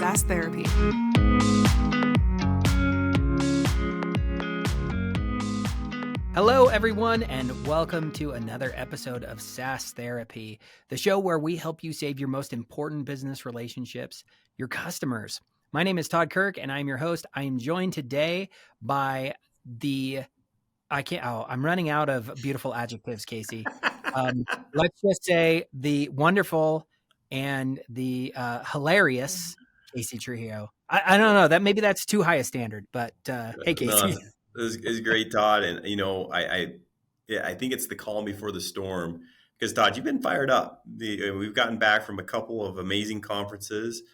SaaS Therapy. Hello, everyone, and welcome to another episode of SaaS Therapy, the show where we help you save your most important business relationships, your customers. My name is Todd Kirk, and I'm your host. I am joined today by I'm running out of beautiful adjectives, Casey. Let's just say the wonderful and the hilarious Casey Trujillo. I don't know, maybe that's too high a standard, but hey, Casey. No, it's great, Todd. And I think it's the calm before the storm. Because Todd, you've been fired up. We've gotten back from a couple of amazing conferences.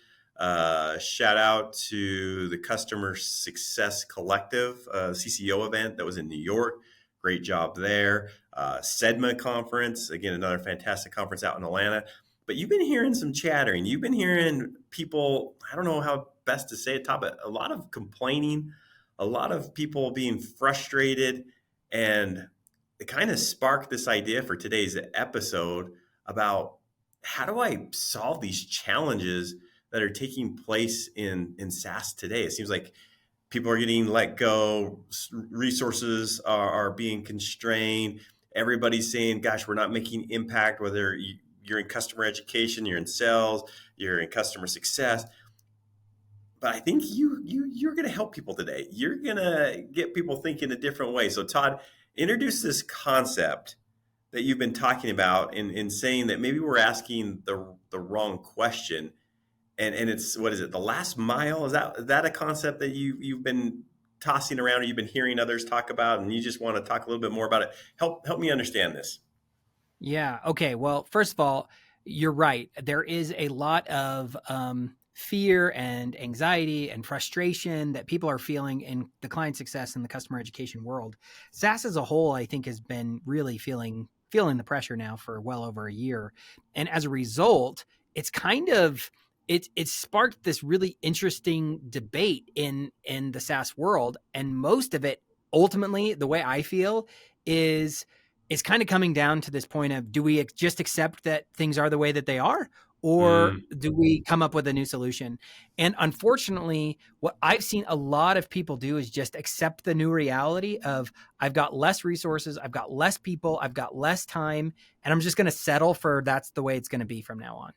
Shout out to the Customer Success Collective CCO event that was in New York. Great job there. SEDMA conference, again, another fantastic conference out in Atlanta. But you've been hearing some chattering. You've been hearing people, I don't know how best to say it, Todd, but a lot of complaining, a lot of people being frustrated, and it kind of sparked this idea for today's episode about how do I solve these challenges that are taking place in SaaS today. It seems like people are getting let go, resources are being constrained. Everybody's saying, gosh, we're not making impact, whether you're in customer education, you're in sales, you're in customer success. But I think you're going to help people today. You're going to get people thinking a different way. So Todd, introduce this concept that you've been talking about in saying that maybe we're asking the wrong question. And it's, what is it, the last mile? Is that a concept that you've been tossing around, or you've been hearing others talk about, and you just want to talk a little bit more about it? Help me understand this. Yeah. Okay. Well, first of all, you're right. There is a lot of fear and anxiety and frustration that people are feeling in the client success and the customer education world. SaaS as a whole, I think, has been really feeling the pressure now for well over a year. And as a result, it's kind of, it sparked this really interesting debate in the SaaS world. And most of it, ultimately, the way I feel is kind of coming down to this point of, do we just accept that things are the way that they are? Or do we come up with a new solution? And unfortunately, what I've seen a lot of people do is just accept the new reality of, I've got less resources, I've got less people, I've got less time, and I'm just going to settle for that's the way it's going to be from now on.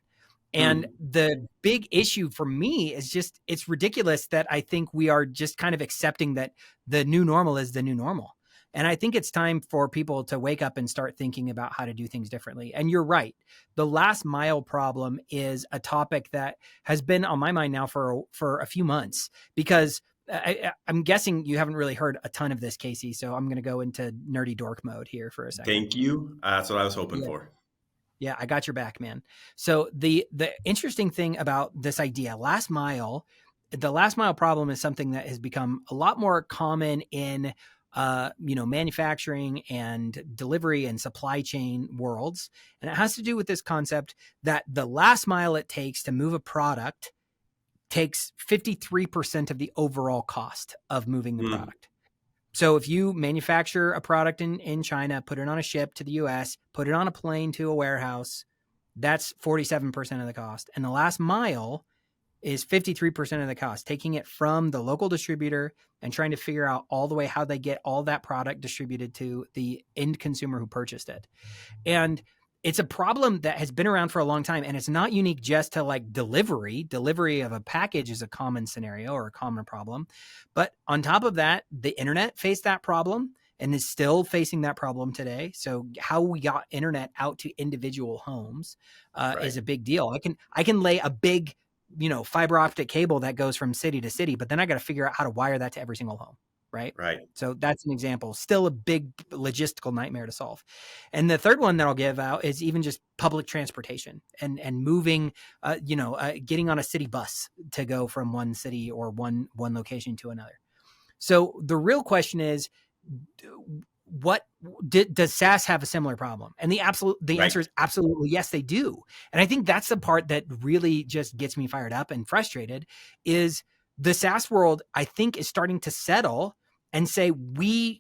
And the big issue for me is just, it's ridiculous that I think we are just kind of accepting that the new normal is the new normal. And I think it's time for people to wake up and start thinking about how to do things differently. And you're right. The last mile problem is a topic that has been on my mind now for a few months, because I'm guessing you haven't really heard a ton of this, Casey. So I'm going to go into nerdy dork mode here for a second. Thank you. That's what I was hoping for. Yeah, I got your back, man. So the interesting thing about this idea, the last mile problem is something that has become a lot more common in manufacturing and delivery and supply chain worlds. And it has to do with this concept that the last mile it takes to move a product takes 53% of the overall cost of moving the product. So if you manufacture a product in China, put it on a ship to the US, put it on a plane to a warehouse, that's 47% of the cost. And the last mile is 53% of the cost, taking it from the local distributor and trying to figure out all the way how they get all that product distributed to the end consumer who purchased it. And it's a problem that has been around for a long time, and it's not unique just to like delivery. Delivery of a package is a common scenario or a common problem. But on top of that, the internet faced that problem and is still facing that problem today. So how we got internet out to individual homes is a big deal. I can lay a big fiber optic cable that goes from city to city, but then I got to figure out how to wire that to every single home. Right. So that's an example. Still a big logistical nightmare to solve. And the third one that I'll give out is even just public transportation and moving, getting on a city bus to go from one city or one location to another. So the real question is, does SaaS have a similar problem? And the answer is absolutely yes, they do. And I think that's the part that really just gets me fired up and frustrated is the SaaS world, I think, is starting to settle and say, I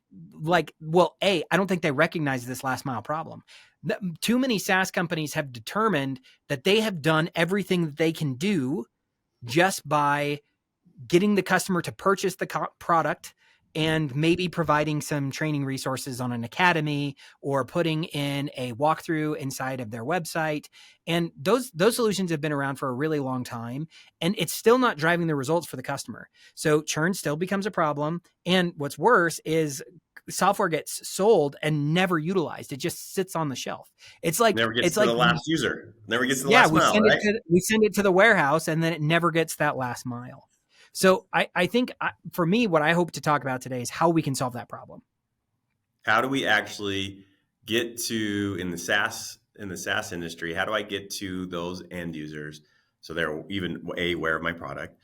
don't think they recognize this last mile problem. Too many SaaS companies have determined that they have done everything that they can do just by getting the customer to purchase the product and maybe providing some training resources on an academy or putting in a walkthrough inside of their website. And those solutions have been around for a really long time, and it's still not driving the results for the customer. So churn still becomes a problem. And what's worse is software gets sold and never utilized. It just sits on the shelf. It's like Never gets it's to like the last user. Never gets to the yeah, last mile, right? we send it to the warehouse, and then it never gets that last mile. So I think for me, what I hope to talk about today is how we can solve that problem. How do we actually get to in the SaaS industry? How do I get to those end users so they're even A, aware of my product,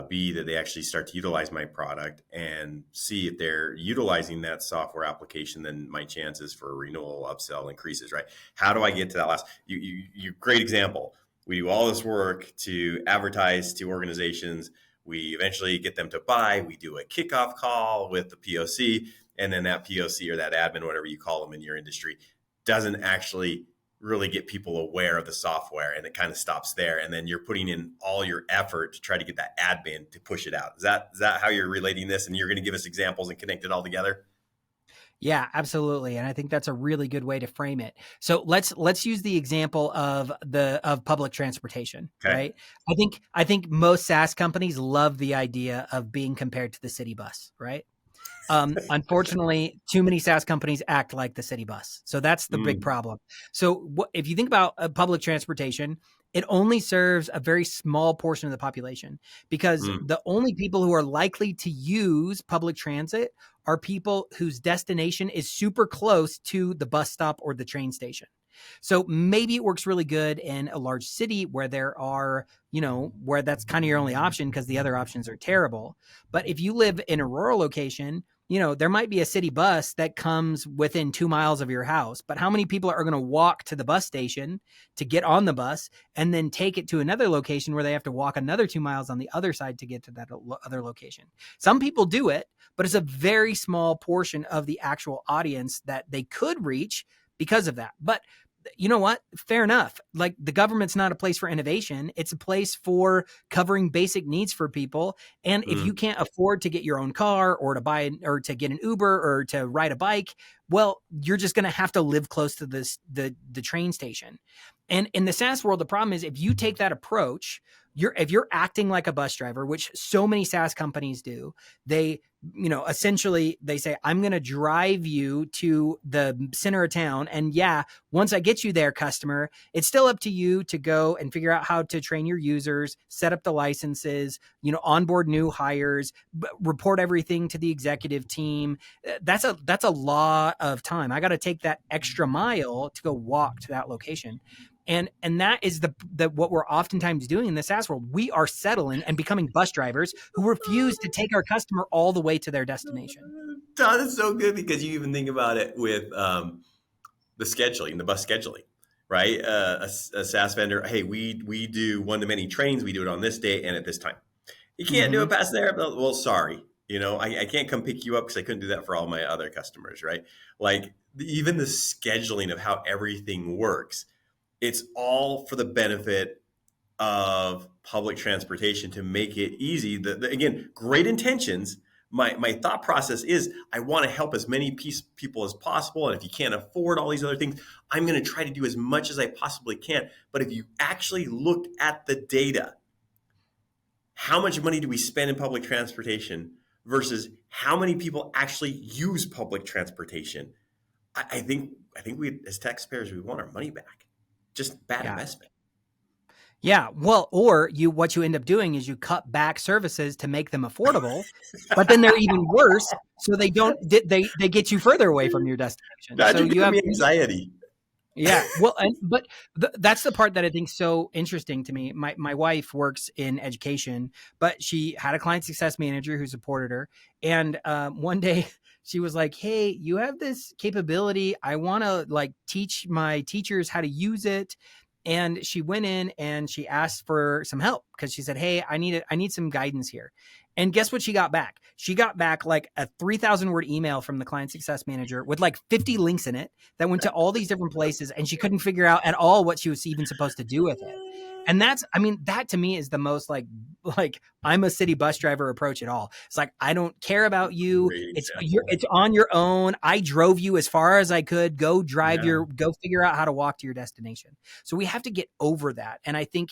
B, that they actually start to utilize my product, and C, if they're utilizing that software application, then my chances for renewal, upsell increases, right? How do I get to that last? You great example. We do all this work to advertise to organizations. We eventually get them to buy. We do a kickoff call with the POC, and then that POC or that admin, whatever you call them in your industry, doesn't actually really get people aware of the software, and it kind of stops there. And then you're putting in all your effort to try to get that admin to push it out. Is that how you're relating this? And you're going to give us examples and connect it all together? Yeah, absolutely. And I think that's a really good way to frame it. So let's use the example of public transportation, Okay. right? I think most SaaS companies love the idea of being compared to the city bus, right? Unfortunately, too many SaaS companies act like the city bus. So that's the big Mm, problem. So if you think about public transportation, it only serves a very small portion of the population, because mm, the only people who are likely to use public transit are people whose destination is super close to the bus stop or the train station. So maybe it works really good in a large city where there are, where that's kind of your only option because the other options are terrible. But if you live in a rural location, there might be a city bus that comes within 2 miles of your house, but how many people are going to walk to the bus station to get on the bus and then take it to another location where they have to walk another 2 miles on the other side to get to that other location? Some people do it, but it's a very small portion of the actual audience that they could reach because of that. But you know what? Fair enough. Like, the government's not a place for innovation. It's a place for covering basic needs for people. And if mm. you can't afford to get your own car or to buy or to get an Uber or to ride a bike, well, you're just going to have to live close to the train station. And in the SaaS world, the problem is if you take that approach, if you're acting like a bus driver, which so many SaaS companies do, they essentially they say, I'm going to drive you to the center of town. And yeah, once I get you there, customer, it's still up to you to go and figure out how to train your users, set up the licenses, onboard new hires, report everything to the executive team. That's a lot of time. I got to take that extra mile to go walk to that location. And that is the what we're oftentimes doing in the SaaS world. We are settling and becoming bus drivers who refuse to take our customer all the way to their destination. Todd, it's so good because you even think about it with the bus scheduling, right? A SaaS vendor, hey, we do one-to-many trains. We do it on this day and at this time. You can't do Mm-hmm. it past there. Well, sorry. I can't come pick you up because I couldn't do that for all my other customers, right? Like, even the scheduling of how everything works, it's all for the benefit of public transportation to make it easy. Again, great intentions. My thought process is I want to help as many people as possible. And if you can't afford all these other things, I'm going to try to do as much as I possibly can. But if you actually looked at the data, how much money do we spend in public transportation versus how many people actually use public transportation? I think we, as taxpayers, we want our money back. Just bad Yeah. investment. Yeah. Well, or what you end up doing is you cut back services to make them affordable, but then they're even worse. So they get you further away from your destination. Dad, So you're you giving have, me anxiety. yeah. Well, but that's the part that I think so interesting to me. My wife works in education, but she had a client success manager who supported her. And one day she was like, "Hey, you have this capability. I want to teach my teachers how to use it." And she went in and she asked for some help because she said, "Hey, I need some guidance here." And guess what she got back? She got back like a 3,000 word email from the client success manager with like 50 links in it that went to all these different places. And she couldn't figure out at all what she was even supposed to do with it. And that's, I mean, that to me is the most like I'm a city bus driver approach at all. It's like, I don't care about you. It's on your own. I drove you as far as I could. Go figure out how to walk to your destination. So we have to get over that. And I think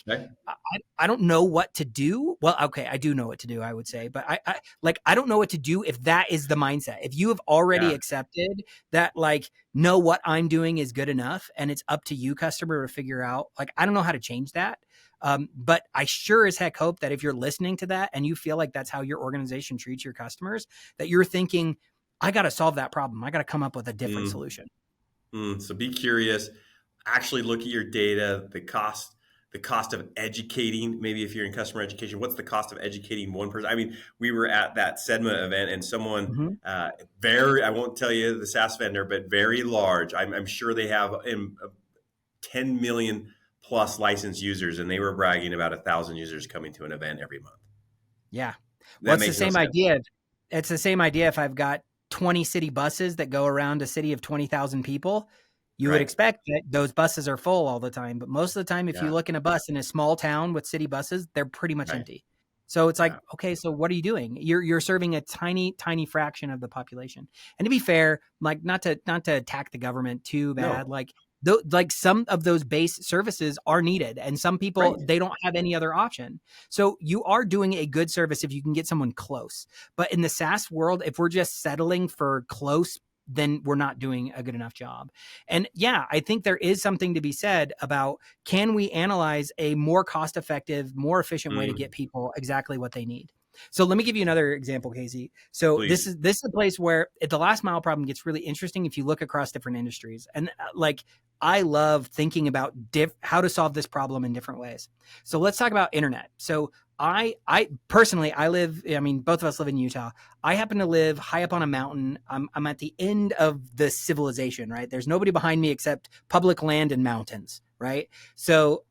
I don't know what to do. Well, okay, I do know what to do, I would say, but I don't know what to do if that is the mindset. If you have already accepted that, like, no, what I'm doing is good enough and it's up to you, customer, to figure out, like, I don't know how to change that. But I sure as heck hope that if you're listening to that and you feel like that's how your organization treats your customers, that you're thinking, I got to solve that problem. I got to come up with a different solution. So be curious, actually look at your data, the cost of educating. Maybe if you're in customer education, what's the cost of educating one person? I mean, we were at that SEDMA event and someone I won't tell you the SaaS vendor, but very large. I'm sure they have 10 million plus licensed users, and they were bragging about 1,000 users coming to an event every month. Yeah. Well, it's the same idea. It's the same idea. If I've got 20 city buses that go around a city of 20,000 people, you would expect that those buses are full all the time. But most of the time, if you look in a bus in a small town with city buses, they're pretty much empty. So it's like, okay, so what are you doing? You're serving a tiny, tiny fraction of the population. And to be fair, like not to attack the government too bad, like some of those base services are needed, and some people they don't have any other option. So you are doing a good service if you can get someone close. But in the SaaS world, if we're just settling for close, then we're not doing a good enough job. And yeah, I think there is something to be said about, can we analyze a more cost-effective, more efficient way to get people exactly what they need? So let me give you another example, Casey. So this is a place where the last mile problem gets really interesting if you look across different industries. And like, I love thinking about how to solve this problem in different ways. So let's talk about internet. So I personally, both of us live in Utah. I happen to live high up on a mountain. I'm at the end of the civilization, right? There's nobody behind me except public land and mountains, right? So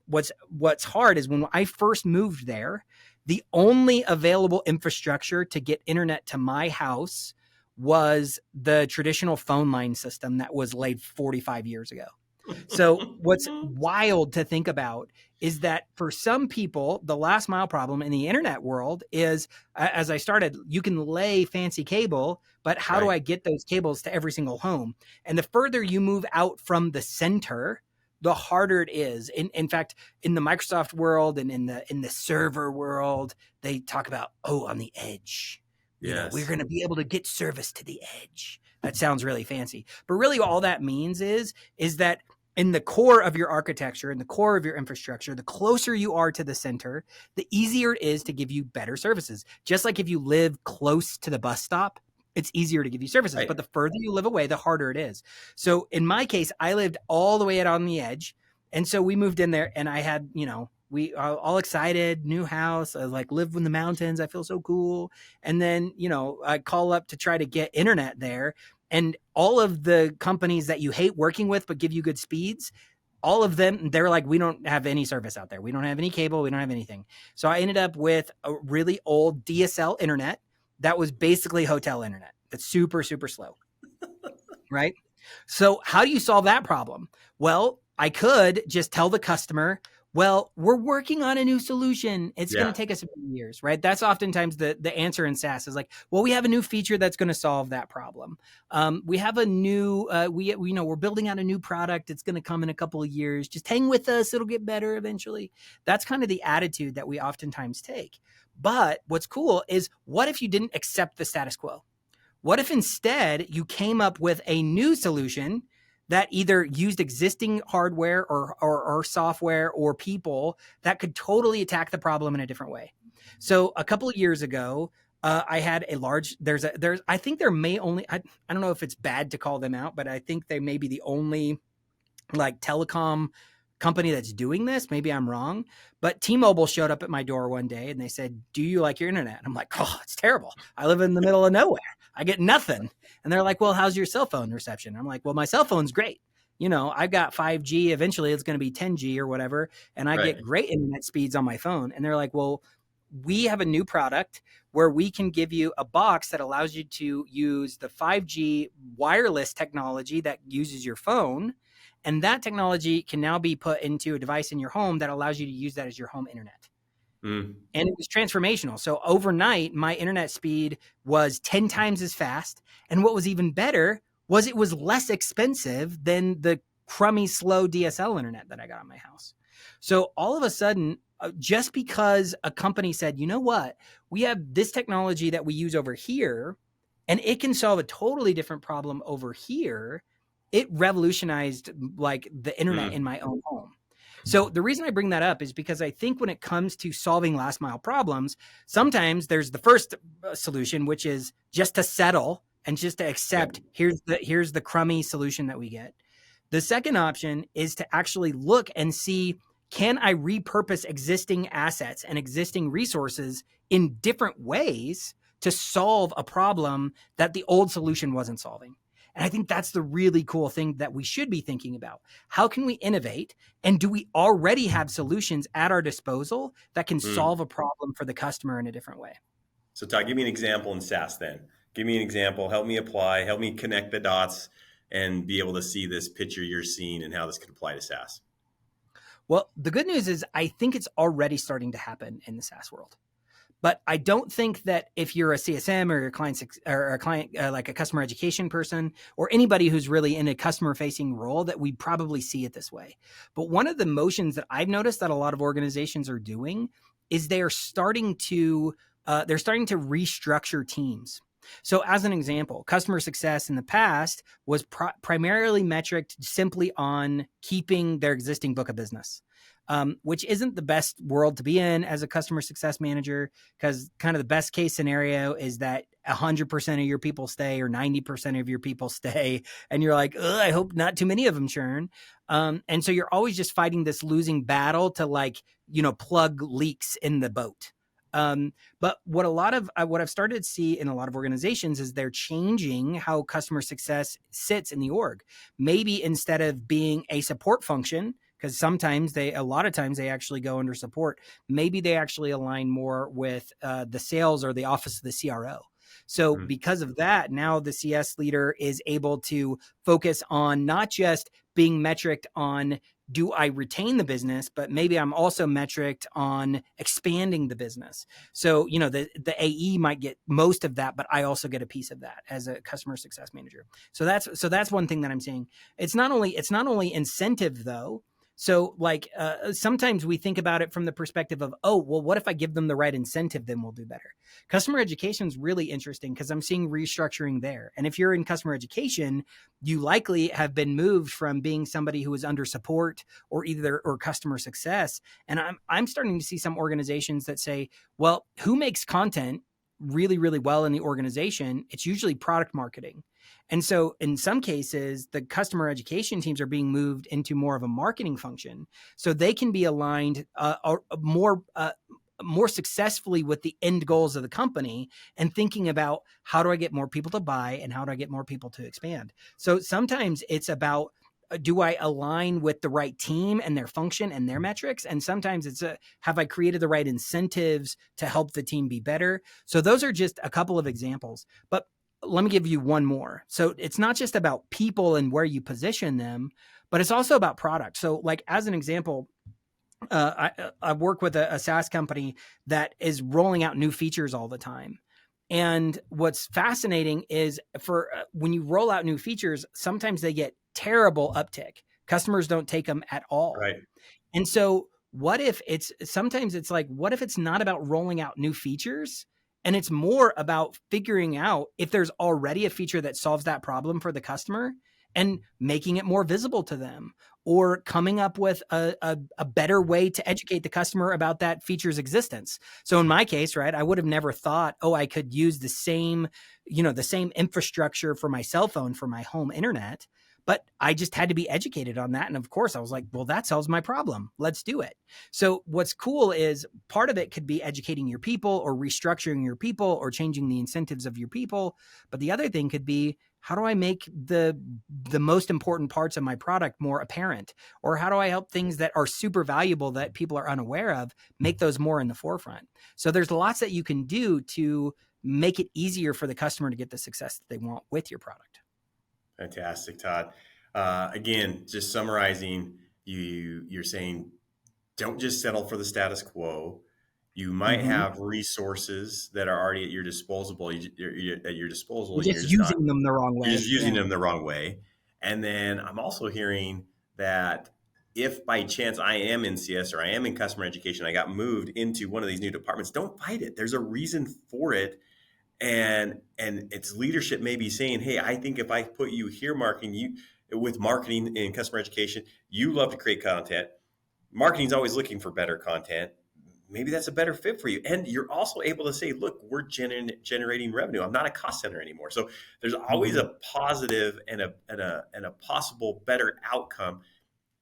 what's hard is when I first moved there, the only available infrastructure to get internet to my house was the traditional phone line system that was laid 45 years ago. So what's wild to think about is that for some people, the last mile problem in the internet world is, as I started, you can lay fancy cable, but how do I get those cables to every single home? And the further you move out from the center, the harder it is. In fact, in the Microsoft world and in the server world, they talk about, on the edge. You know, we're going to be able to get service to the edge. That sounds really fancy. But really all that means is that in the core of your architecture, in the core of your infrastructure, the closer you are to the center, the easier it is to give you better services. Just like if you live close to the bus stop, it's easier to give you services. But the further you live away, the harder it is. So in my case, I lived all the way out on the edge. And so we moved in there and I had, we are all excited, new house, I like live in the mountains. I feel so cool. And then, I call up to try to get internet there. And all of the companies that you hate working with, but give you good speeds, all of them, they're like, we don't have any service out there. We don't have any cable. We don't have anything. So I ended up with a really old DSL internet that was basically hotel internet. That's super, super slow. Right? So how do you solve that problem? Well, I could just tell the customer, well, we're working on a new solution. It's going to take us a few years, right? That's oftentimes the answer in SaaS is like, well, we have a new feature that's going to solve that problem. We have a new, we're building out a new product. It's going to come in a couple of years. Just hang with us. It'll get better eventually. That's kind of the attitude that we oftentimes take. But what's cool is, what if you didn't accept the status quo? What if instead you came up with a new solution that either used existing hardware or software or people that could totally attack the problem in a different way? So a couple of years ago, I had I think there may only, I don't know if it's bad to call them out, but I think they may be the only like telecom company that's doing this. Maybe I'm wrong, but T-Mobile showed up at my door one day and they said, do you like your internet? I'm like, oh, it's terrible. I live in the middle of nowhere. I get nothing. And they're like, well, how's your cell phone reception? I'm like, well, my cell phone's great. I've got 5G. Eventually it's going to be 10G or whatever. And I get great internet speeds on my phone. And they're like, well, we have a new product where we can give you a box that allows you to use the 5G wireless technology that uses your phone. And that technology can now be put into a device in your home that allows you to use that as your home internet. Mm. And it was transformational. So overnight, my internet speed was 10 times as fast. And what was even better was it was less expensive than the crummy, slow DSL internet that I got on my house. So all of a sudden, just because a company said, you know what, we have this technology that we use over here, and it can solve a totally different problem over here, it revolutionized like the internet in Mm. my own home. So the reason I bring that up is because I think when it comes to solving last mile problems, sometimes there's the first solution, which is just to settle and just to Yeah. accept here's the crummy solution that we get. The second option is to actually look and see, can I repurpose existing assets and existing resources in different ways to solve a problem that the old solution wasn't solving? And I think that's the really cool thing that we should be thinking about. How can we innovate? And do we already have solutions at our disposal that can Mm. solve a problem for the customer in a different way? So Todd, give me an example in SaaS then. Give me an example, help me apply, help me connect the dots and be able to see this picture you're seeing and how this could apply to SaaS. Well, the good news is I think it's already starting to happen in the SaaS world. But I don't think that if you're a CSM or a client like a customer education person or anybody who's really in a customer facing role that we probably see it this way. But one of the motions that I've noticed that a lot of organizations are doing is they're starting to restructure teams. So as an example, customer success in the past was primarily metric simply on keeping their existing book of business. Which isn't the best world to be in as a customer success manager, because kind of the best case scenario is that 100% of your people stay or 90% of your people stay. And you're like, I hope not too many of them churn. And so you're always just fighting this losing battle to plug leaks in the boat. But what I've started to see in a lot of organizations is they're changing how customer success sits in the org. Maybe instead of being a support function, because a lot of times they actually go under support. Maybe they actually align more with the sales or the office of the CRO. So Mm. because of that, now the CS leader is able to focus on not just being metriced on, do I retain the business, but maybe I'm also metriced on expanding the business. So, the AE might get most of that, but I also get a piece of that as a customer success manager. So that's one thing that I'm seeing. It's not only incentive though. So sometimes we think about it from the perspective of, oh, well, what if I give them the right incentive, then we'll do better. Customer education is really interesting because I'm seeing restructuring there. And if you're in customer education, you likely have been moved from being somebody who is under support or customer success. And I'm starting to see some organizations that say, well, who makes content really, really well in the organization? It's usually product marketing. And so in some cases, the customer education teams are being moved into more of a marketing function so they can be aligned more successfully with the end goals of the company and thinking about, how do I get more people to buy and how do I get more people to expand? So sometimes it's about, do I align with the right team and their function and their metrics? And sometimes it's have I created the right incentives to help the team be better? So those are just a couple of examples. But let me give you one more. So it's not just about people and where you position them, but it's also about product. So as an example, I work with a SaaS company that is rolling out new features all the time. And what's fascinating is when you roll out new features, sometimes they get terrible uptick. Customers don't take them at all. Right. And so what if it's not about rolling out new features, and it's more about figuring out if there's already a feature that solves that problem for the customer and making it more visible to them, or coming up with a better way to educate the customer about that feature's existence. So in my case, right, I would have never thought, I could use the same infrastructure for my cell phone for my home internet. But I just had to be educated on that. And of course I was like, well, that solves my problem. Let's do it. So what's cool is part of it could be educating your people or restructuring your people or changing the incentives of your people. But the other thing could be how do I make the most important parts of my product more apparent? Or how do I help things that are super valuable that people are unaware of, make those more in the forefront? So there's lots that you can do to make it easier for the customer to get the success that they want with your product. Fantastic, Todd. Again, just summarizing, you're saying don't just settle for the status quo. You might Mm-hmm. have resources that are already at your disposal. At your disposal, You're and you're just just not. using them the wrong You're way. just using Yeah. them the wrong way. And then I'm also hearing that if by chance I am in CS or I am in customer education, I got moved into one of these new departments, don't fight it. There's a reason for it. And it's leadership maybe saying, hey, I think if I put you here marketing and customer education, you love to create content. Marketing's always looking for better content. Maybe that's a better fit for you. And you're also able to say, look, we're generating revenue. I'm not a cost center anymore. So there's always Mm-hmm. a positive and a possible better outcome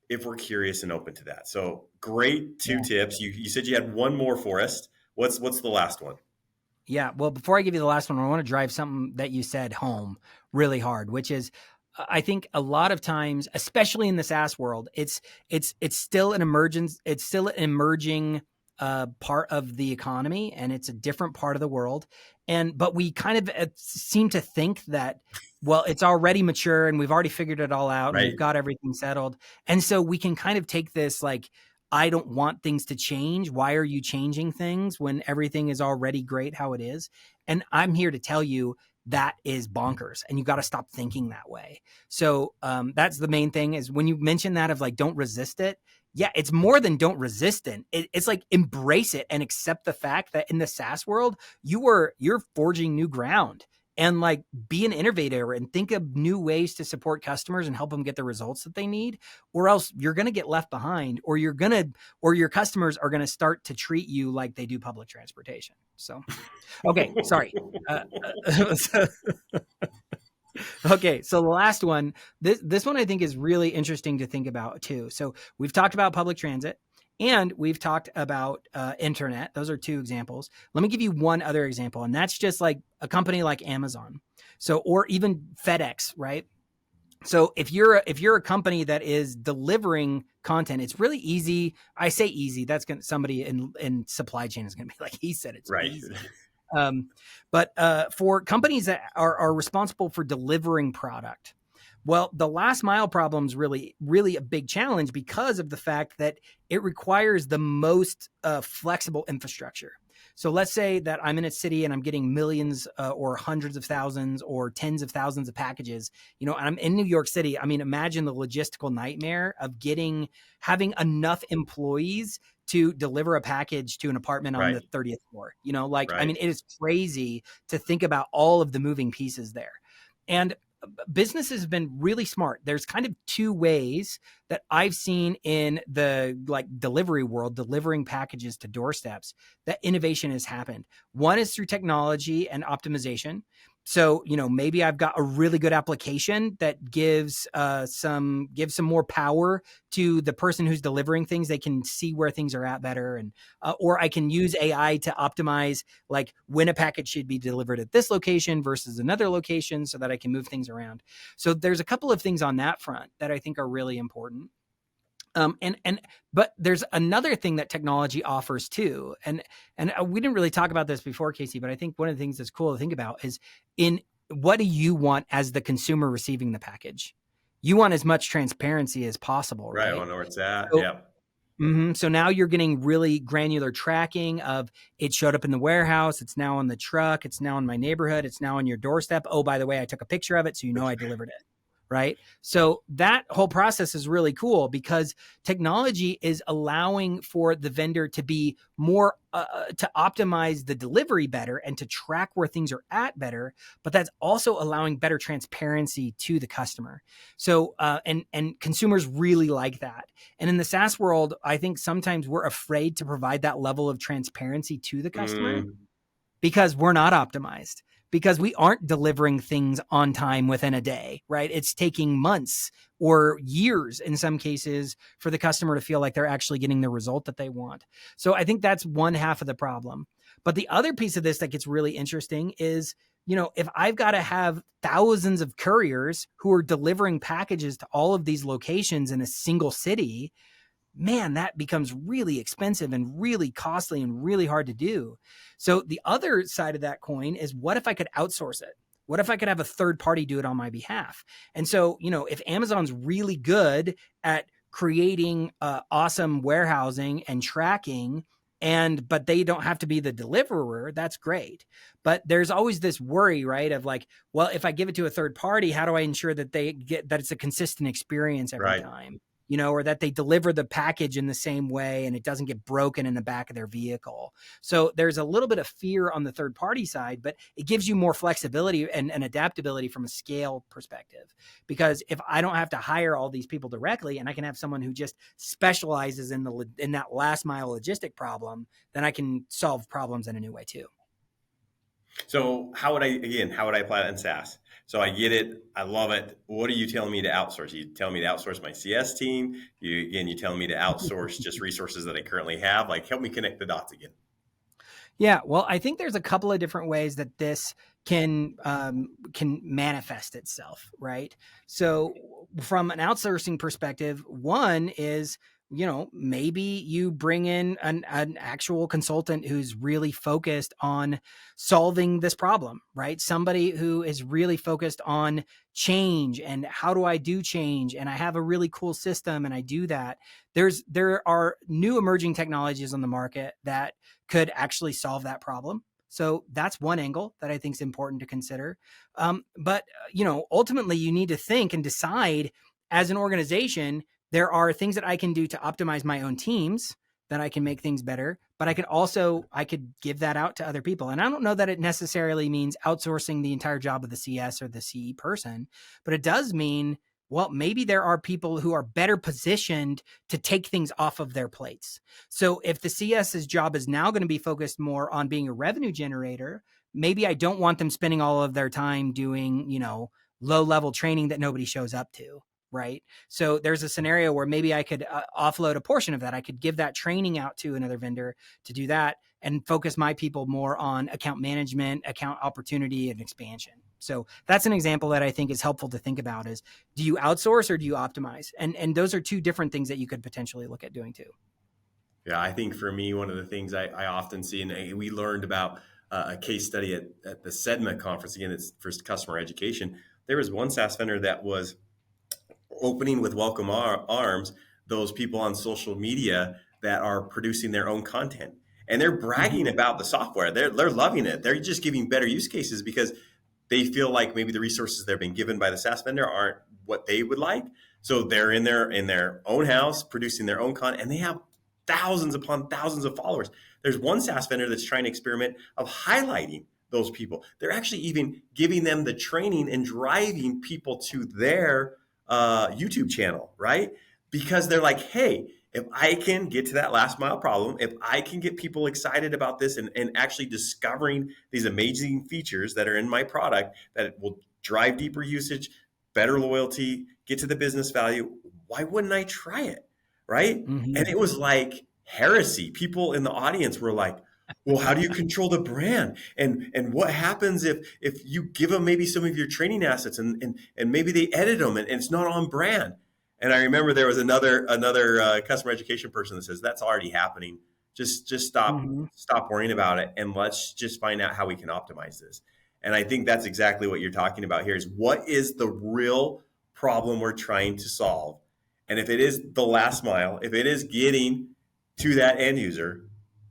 if we're curious and open to that. So great two Yeah. tips. You said you had one more for us. What's the last one? Yeah. Well, before I give you the last one, I want to drive something that you said home really hard, which is I think a lot of times, especially in the SaaS world, it's still it's still an emerging part of the economy, and it's a different part of the world. But we kind of seem to think that, well, it's already mature and we've already figured it all out and we've Right. got everything settled. And so we can kind of take this like, I don't want things to change. Why are you changing things when everything is already great how it is? And I'm here to tell you that is bonkers, and you got to stop thinking that way. So that's the main thing is when you mention that of like, don't resist it. Yeah, it's more than don't resist it. It's like embrace it and accept the fact that in the SaaS world, you're forging new ground, and like be an innovator and think of new ways to support customers and help them get the results that they need, or else you're going to get left behind, or your customers are going to start to treat you like they do public transportation. So, okay, sorry. So, okay, so the last one, this one I think is really interesting to think about too. So we've talked about public transit and we've talked about internet. Those are two examples. Let me give you one other example, and that's just like a company like Amazon. So, or even FedEx, right? So if you're a company that is delivering content, it's really easy. I say easy. That's going somebody in supply chain is going to be like, he said it's Right. easy. But for companies that are responsible for delivering product, well, the last mile problem is really, really a big challenge because of the fact that it requires the most flexible infrastructure. So let's say that I'm in a city and I'm getting millions or hundreds of thousands or tens of thousands of packages, and I'm in New York City. I mean, imagine the logistical nightmare of having enough employees to deliver a package to an apartment on the Right. 30th floor. I mean, Right. it is crazy to think about all of the moving pieces there. And businesses have been really smart. There's kind of two ways that I've seen in the like delivery world, delivering packages to doorsteps, that innovation has happened. One is through technology and optimization. So, maybe I've got a really good application that gives some more power to the person who's delivering things. They can see where things are at better, and or I can use AI to optimize like when a package should be delivered at this location versus another location, so that I can move things around. So there's a couple of things on that front that I think are really important. But there's another thing that technology offers too, and we didn't really talk about this before, Casey, but I think one of the things that's cool to think about is in what do you want as the consumer receiving the package? You want as much transparency as possible, Right. I right? want to know where it's at. So, Yeah. so now you're getting really granular tracking of it showed up in the warehouse, it's now on the truck, it's now in my neighborhood, it's now on your doorstep. Oh, by the way, I took a picture of it, so I delivered it. Right. So that whole process is really cool because technology is allowing for the vendor to be more to optimize the delivery better and to track where things are at better. But that's also allowing better transparency to the customer. So and consumers really like that. And in the SaaS world, I think sometimes we're afraid to provide that level of transparency to the customer Mm, because we're not optimized. because we aren't delivering things on time within a day, right? It's taking months or years in some cases for the customer to feel like they're actually getting the result that they want. So I think that's one half of the problem. But the other piece of this that gets really interesting is, if I've got to have thousands of couriers who are delivering packages to all of these locations in a single city, man, that becomes really expensive and really costly and really hard to do. So the other side of that coin is, what if I could outsource it? What if I could have a third party do it on my behalf? And so, if Amazon's really good at creating awesome warehousing and tracking, but they don't have to be the deliverer, that's great. But there's always this worry, right? Of like, well, if I give it to a third party, how do I ensure that that it's a consistent experience every Right. time? Or that they deliver the package in the same way and it doesn't get broken in the back of their vehicle. So there's a little bit of fear on the third party side, but it gives you more flexibility and adaptability from a scale perspective. Because if I don't have to hire all these people directly and I can have someone who just specializes in that last mile logistic problem, then I can solve problems in a new way too. So how would I apply that in SaaS? So I get it. I love it. What are you telling me to outsource? You telling me to outsource my CS team? You telling me to outsource just resources that I currently have? Like, help me connect the dots again. Yeah, well, I think there's a couple of different ways that this can manifest itself, right? So, from an outsourcing perspective, one is, maybe you bring in an actual consultant who's really focused on solving this problem, right? Somebody who is really focused on change and how do I do change, and I have a really cool system and I do that. There are new emerging technologies on the market that could actually solve that problem. So that's one angle that I think is important to consider. But ultimately, you need to think and decide as an organization, there are things that I can do to optimize my own teams, that I can make things better, but I could give that out to other people. And I don't know that it necessarily means outsourcing the entire job of the CS or the CE person, but it does mean, well, maybe there are people who are better positioned to take things off of their plates. So if the CS's job is now going to be focused more on being a revenue generator, maybe I don't want them spending all of their time doing, low level training that nobody shows up to. Right. So there's a scenario where maybe I could offload a portion of that. I could give that training out to another vendor to do that and focus my people more on account management, account opportunity, and expansion. So that's an example that I think is helpful to think about is, do you outsource or do you optimize? And those are two different things that you could potentially look at doing too. Yeah, I think for me, one of the things I often see, and we learned about a case study at the SEDMA conference, again, it's for customer education. There was one SaaS vendor that was opening with welcome arms those people on social media that are producing their own content, and they're bragging about the software. They're loving it. They're just giving better use cases because they feel like maybe the resources they're being given by the SaaS vendor aren't what they would like. So they're in their own house producing their own content, and they have thousands upon thousands of followers. There's one SaaS vendor that's trying to experiment of highlighting those people. They're actually even giving them the training and driving people to their YouTube channel, right? Because they're like, hey, if I can get to that last mile problem, if I can get people excited about this and actually discovering these amazing features that are in my product that will drive deeper usage, better loyalty, get to the business value, why wouldn't I try it? Right? Mm-hmm. And it was like heresy. People in the audience were like, well, how do you control the brand? And what happens if you give them maybe some of your training assets and maybe they edit them and it's not on brand? And I remember there was another customer education person that says that's already happening. Just stop worrying about it and let's just find out how we can optimize this. And I think that's exactly what you're talking about here is what is the real problem we're trying to solve? And if it is the last mile, if it is getting to that end user,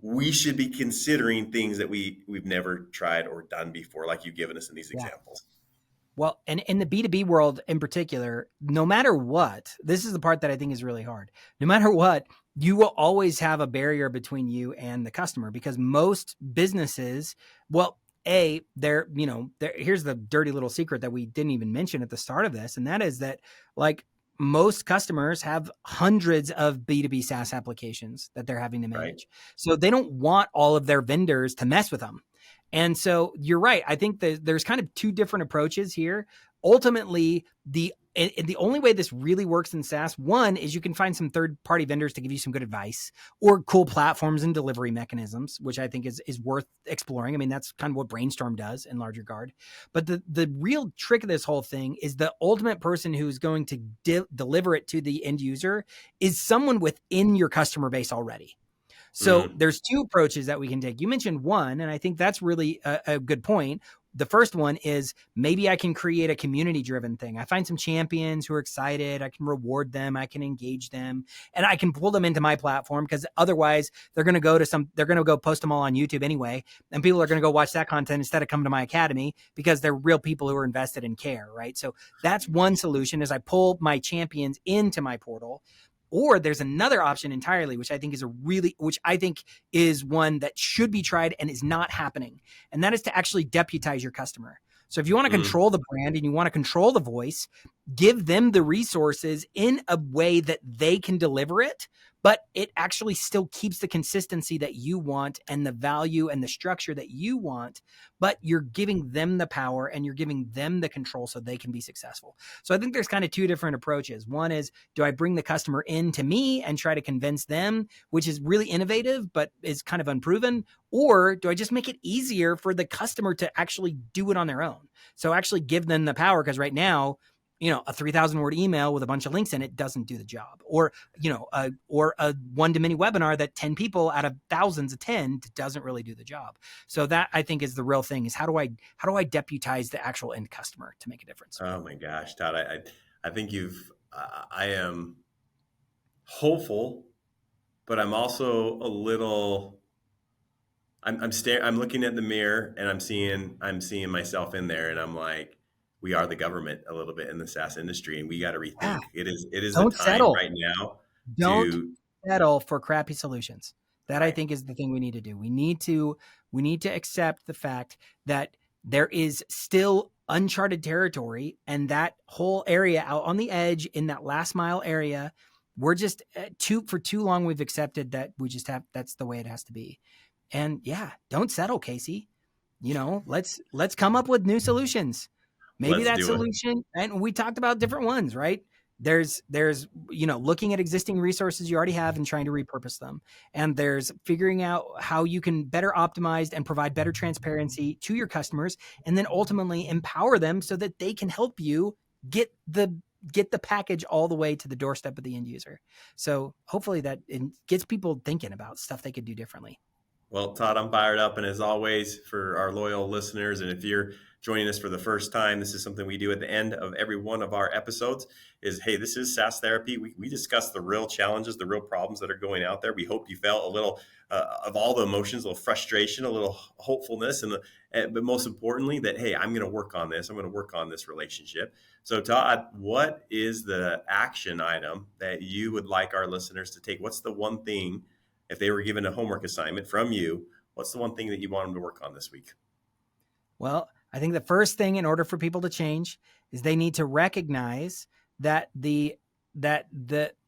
we should be considering things that we've never tried or done before, like you've given us in these examples. Well, and in the B2B world in particular, no matter what, this is the part that I think is really hard. No matter what, you will always have a barrier between you and the customer because most businesses, well, here's the dirty little secret that we didn't even mention at the start of this. And that is that like most customers have hundreds of B2B SaaS applications that they're having to manage. Right. So they don't want all of their vendors to mess with them. And so you're right. I think that there's kind of two different approaches here. Ultimately, the only way this really works in SaaS, one, is you can find some third-party vendors to give you some good advice or cool platforms and delivery mechanisms, which I think is worth exploring. I mean, that's kind of what Brainstorm does in large regard. But the real trick of this whole thing is the ultimate person who's going to deliver it to the end user is someone within your customer base already. So there's two approaches that we can take. You mentioned one, and I think that's really a good point. The first one is maybe I can create a community-driven thing. I find some champions who are excited. I can reward them. I can engage them, and I can pull them into my platform, because otherwise they're going to go post them all on YouTube anyway, and people are going to go watch that content instead of come to my academy, because they're real people who are invested and care, right? So that's one solution, is I pull my champions into my portal. Or there's another option entirely, which I think is one that should be tried and is not happening. And that is to actually deputize your customer. So if you want to control the brand and you want to control the voice, give them the resources in a way that they can deliver it, but it actually still keeps the consistency that you want and the value and the structure that you want, but you're giving them the power and you're giving them the control so they can be successful. So I think there's kind of two different approaches. One is, do I bring the customer into me and try to convince them, which is really innovative, but is kind of unproven? Or do I just make it easier for the customer to actually do it on their own? So actually give them the power, because right now, a 3,000 word email with a bunch of links in it doesn't do the job. Or a one-to-many webinar that 10 people out of thousands attend doesn't really do the job. So that, I think, is the real thing, is how do I deputize the actual end customer to make a difference? Oh my gosh, Todd, I think I am hopeful, but I'm also a little, I'm looking at the mirror and I'm seeing myself in there, and I'm like, we are the government a little bit in the SaaS industry, and we got to rethink. Yeah. It is the Don't time settle. right now. Don't settle for crappy solutions. That, Right. I think, is the thing we need to do. We need to accept the fact that there is still uncharted territory, and that whole area out on the edge in that last mile area, we're just for too long we've accepted that that's the way it has to be. And yeah, don't settle, Casey. Let's come up with new solutions. Maybe Let's that do it. solution, and we talked about different ones, right? There's looking at existing resources you already have and trying to repurpose them. And there's figuring out how you can better optimize and provide better transparency to your customers, and then ultimately empower them so that they can help you get the package all the way to the doorstep of the end user. So hopefully that it gets people thinking about stuff they could do differently. Well, Todd, I'm fired up. And as always, for our loyal listeners, and if you're joining us for the first time, this is something we do at the end of every one of our episodes is, hey, this is SaaS Therapy. We discuss the real challenges, the real problems that are going out there. We hope you felt a little of all the emotions, a little frustration, a little hopefulness, but most importantly, that, hey, I'm going to work on this. I'm going to work on this relationship. So, Todd, what is the action item that you would like our listeners to take? What's the one thing, if they were given a homework assignment from you, what's the one thing that you want them to work on this week? Well, I think the first thing, in order for people to change, is they need to recognize that the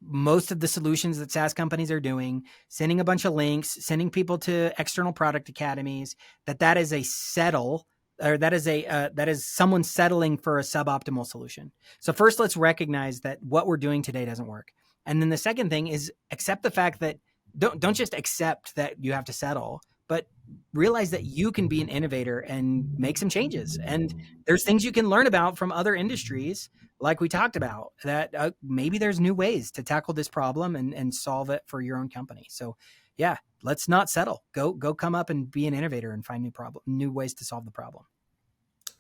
most of the solutions that SaaS companies are doing, sending a bunch of links, sending people to external product academies, that is a settle, or that is someone settling for a suboptimal solution. So first, let's recognize that what we're doing today doesn't work. And then the second thing is accept the fact that don't just accept that you have to settle, but realize that you can be an innovator and make some changes. And there's things you can learn about from other industries, like we talked about, that maybe there's new ways to tackle this problem and solve it for your own company. So yeah, let's not settle. Go come up and be an innovator and find new ways to solve the problem.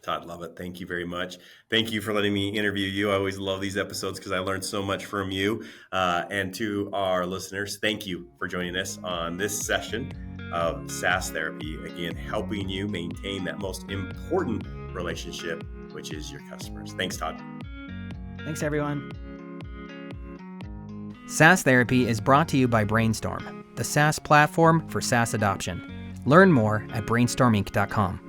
Todd, love it. Thank you very much. Thank you for letting me interview you. I always love these episodes because I learned so much from you. And to our listeners, thank you for joining us on this session of SaaS Therapy. Again, helping you maintain that most important relationship, which is your customers. Thanks, Todd. Thanks, everyone. SaaS Therapy is brought to you by Brainstorm, the SaaS platform for SaaS adoption. Learn more at brainstorminc.com.